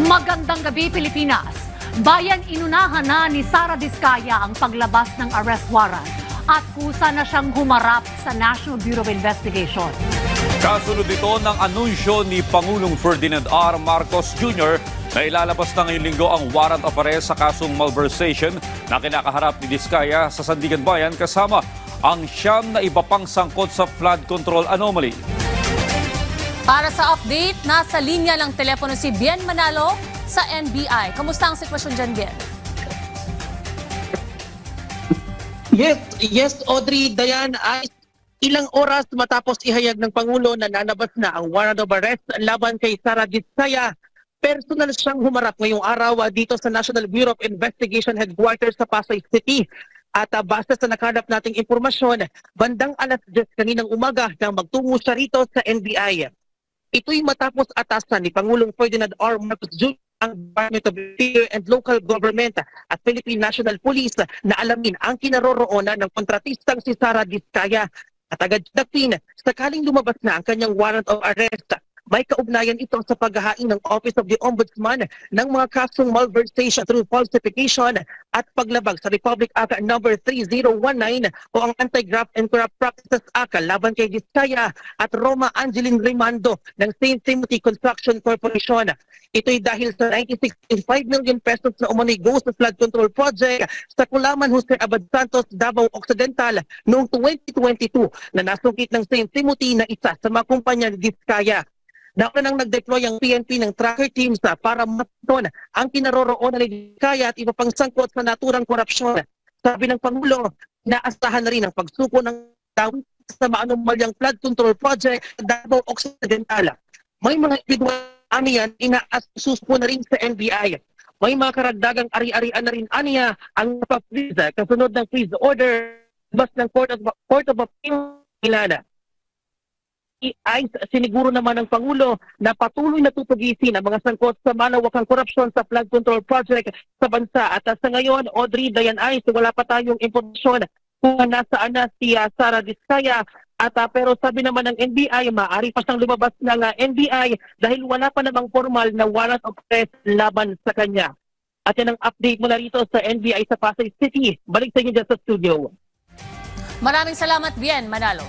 Magandang gabi, Pilipinas. Bayan inunahan na ni Sara Diskaya ang paglabas ng arrest warrant at kusa na siyang humarap sa National Bureau of Investigation. Kasunod ito ng anunsyo ni Pangulong Ferdinand R. Marcos Jr. na ilalabas na ngayong linggo ang warrant of arrest sa kasong malversation na kinakaharap ni Diskaya sa Sandigan Bayan kasama ang siyam na iba pang sangkot sa flood control anomaly. Para sa update, nasa linya ng telepono si Bien Manalo sa NBI. Kamusta ang sitwasyon dyan, Bien? Yes, Audrey, Dayan, ay ilang oras matapos ihayag ng Pangulo na nanabas na ang warrant of arrest laban kay Sara Diskaya. Personal siyang humarap ngayong araw dito sa National Bureau of Investigation Headquarters sa Pasay City. At base sa nakalap nating impormasyon, bandang alas 10 kaninang umaga nang magtungo siya rito sa NBI. Ito'y matapos atasan ni Pangulong Ferdinand R. Marcos Jr. ang Department of Interior and Local Government at Philippine National Police na alamin ang kinaroroonan ng kontratistang si Sara Diskaya. At agad dating sakaling lumabas na ang kanyang warrant of arrest, may kaugnayan ito sa paghahain ng Office of the Ombudsman ng mga kasong malversation through falsification at paglabag sa Republic Act No. 3019 o ang Anti-Graft and Corrupt Practices Act laban kay Diskaya at Roma Angeline Rimando ng St. Timothy Construction Corporation. Ito'y dahil sa 96.5 million pesos na umano'y ghost flood control project sa Kulaman Jose Abad Santos, Davao Occidental noong 2022 na nasungkit ng St. Timothy na isa sa mga kumpanya ni Diskaya. Nauna nang nag-deploy ang PNP ng tracker teams para matutunan ang kinaroroonan ni Diskaya at iba pang sangkot sa naturang korupsyon. Sabi ng Pangulo, naasahan na rin ang pagsuko ng tawid sa maanumalyang flood control project sa Davao Occidental. May mga individual aniyan inaasususpo na rin sa NBI. May mga karagdagang ari-arian na rin aniya ang napaprise kasunod ng freeze order bas ng Court of Appeal Ilana. Ay siniguro naman ng Pangulo na patuloy na tutugisin ang mga sangkot sa malawakang korupsyon sa flood control project sa bansa. At sa ngayon, Audrey, Dayan Ice, wala pa tayong impormasyon kung nasaan na si Sara Diskaya. Pero sabi naman ng NBI, maaari pa siyang lumabas ng NBI dahil wala pa namang formal na warrant of arrest laban sa kanya. At yan ang update mula rito sa NBI sa Pasay City. Balik sa inyo dyan sa studio. Maraming salamat, Bien Manalo.